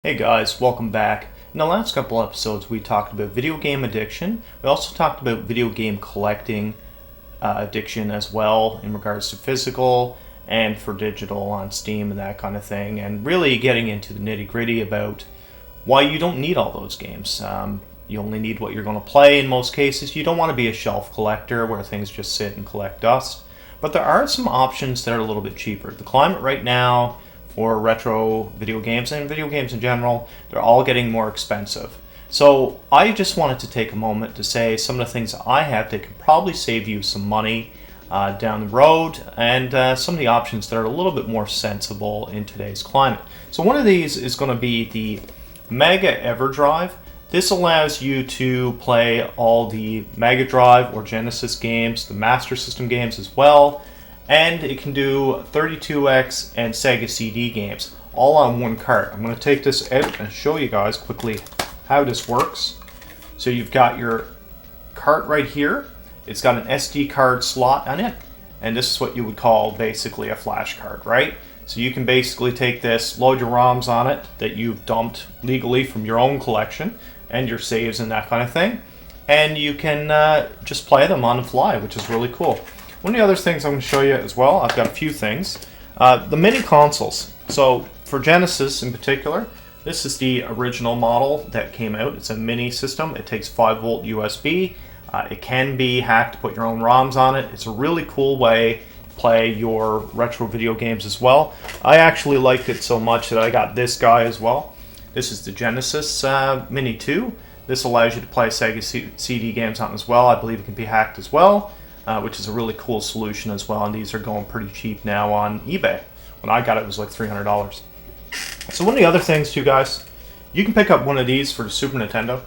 Hey guys, welcome back. In the last couple episodes we talked about video game addiction. We also talked about video game collecting addiction as well in regards to physical and for digital on Steam and that kind of thing, and really getting into the nitty gritty about why you don't need all those games. You only need what you're going to play in most cases. You don't want to be a shelf collector where things just sit and collect dust. But there are some options that are a little bit cheaper. The climate right now for retro video games and video games in general, they're all getting more expensive. So I just wanted to take a moment to say some of the things I have that can probably save you some money down the road, and some of the options that are a little bit more sensible in today's climate. So one of these is going to be the Mega EverDrive. This allows you to play all the Mega Drive or Genesis games, the Master System games as well, and it can do 32X and Sega CD games all on one cart. I'm going to take this out and show you guys quickly how this works. So you've got your cart right here. It's got an SD card slot on it, and this is what you would call basically a flash card, right? So you can basically take this, load your ROMs on it that you've dumped legally from your own collection and your saves and that kind of thing, and you can just play them on the fly, which is really cool. One of the other things I'm going to show you as well, I've got a few things. The mini consoles. So for Genesis in particular, this is the original model that came out. It's a mini system. It takes 5-volt USB. It can be hacked to put your own ROMs on it. It's a really cool way to play your retro video games as well. I actually liked it so much that I got this guy as well. This is the Genesis Mini 2. This allows you to play Sega CD games on it as well. I believe it can be hacked as well. Which is a really cool solution as well, and these are going pretty cheap now on eBay. When I got it, it was like $300. So one of the other things too, guys, you can pick up one of these for the Super Nintendo.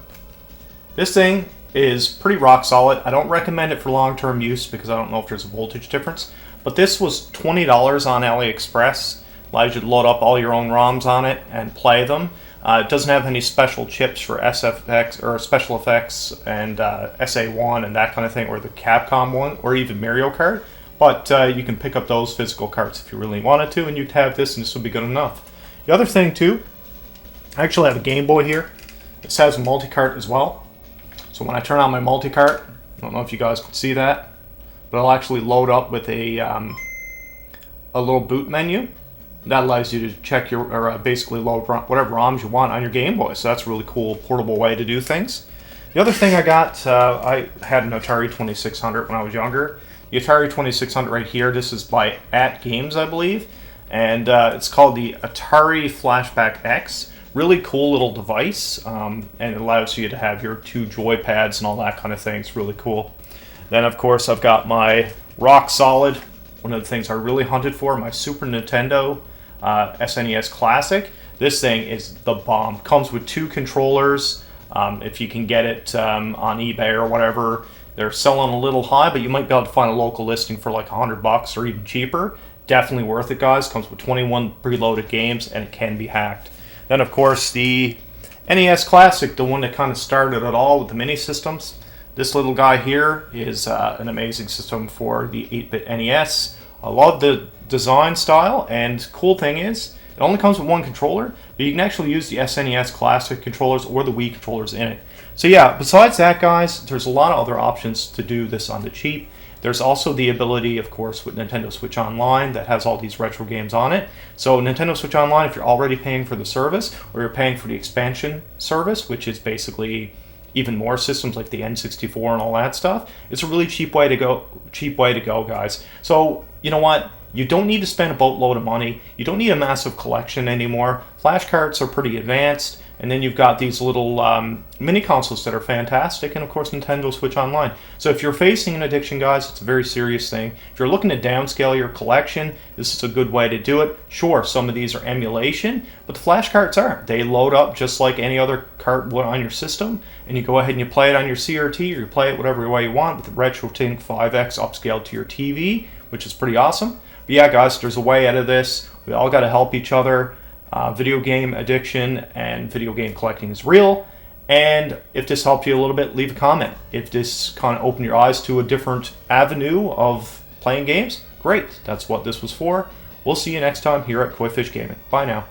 This thing is pretty rock solid. I don't recommend it for long-term use because I don't know if there's a voltage difference, but this was $20 on AliExpress. Allows you to load up all your own ROMs on it and play them. It doesn't have any special chips for SFX or special effects and SA1 and that kind of thing, or the Capcom one, or even Mario Kart. But you can pick up those physical carts if you really wanted to, and you'd have this, and this would be good enough. The other thing too, I actually have a Game Boy here. This has a multi-cart as well. So when I turn on my multi-cart, I don't know if you guys can see that, but it'll actually load up with a little boot menu. That allows you to check your, or basically load whatever ROMs you want on your Game Boy. So that's a really cool portable way to do things. The other thing I got, I had an Atari 2600 when I was younger. The Atari 2600 right here, this is by AtGames, I believe. And it's called the Atari Flashback X. Really cool little device. And it allows you to have your 2 joy pads and all that kind of thing. It's really cool. Then of course I've got my rock solid, one of the things I really hunted for, my Super Nintendo SNES Classic. This thing is the bomb. Comes with 2 controllers. If you can get it on eBay or whatever, they're selling a little high, but you might be able to find a local listing for like $100 or even cheaper. Definitely worth it, guys. Comes with 21 preloaded games, and it can be hacked. Then of course the NES Classic, the one that kind of started it all with the mini systems. This little guy here is an amazing system for the 8-bit NES. I love the design style, and cool thing is, it only comes with 1 controller, but you can actually use the SNES Classic controllers or the Wii controllers in it. So yeah, besides that, guys, there's a lot of other options to do this on the cheap. There's also the ability, of course, with Nintendo Switch Online that has all these retro games on it. So Nintendo Switch Online, if you're already paying for the service, or you're paying for the expansion service, which is basically even more systems like the N64 and all that stuff, it's a really cheap way to go, guys. So you know what? You don't need to spend a boatload of money. You don't need a massive collection anymore. Flash carts are pretty advanced, and then you've got these little mini consoles that are fantastic, and of course Nintendo Switch Online. So if you're facing an addiction, guys, it's a very serious thing. If you're looking to downscale your collection, this is a good way to do it. Sure, some of these are emulation, but the flash carts aren't. They load up just like any other cart would on your system, and you go ahead and you play it on your CRT, or you play it whatever way you want with the RetroTink 5X upscaled to your TV, which is pretty awesome. But yeah, guys, there's a way out of this. We all got to help each other. Video game addiction and video game collecting is real. And if this helped you a little bit, leave a comment. If this kind of opened your eyes to a different avenue of playing games, great. That's what this was for. We'll see you next time here at Koi Fish Gaming. Bye now.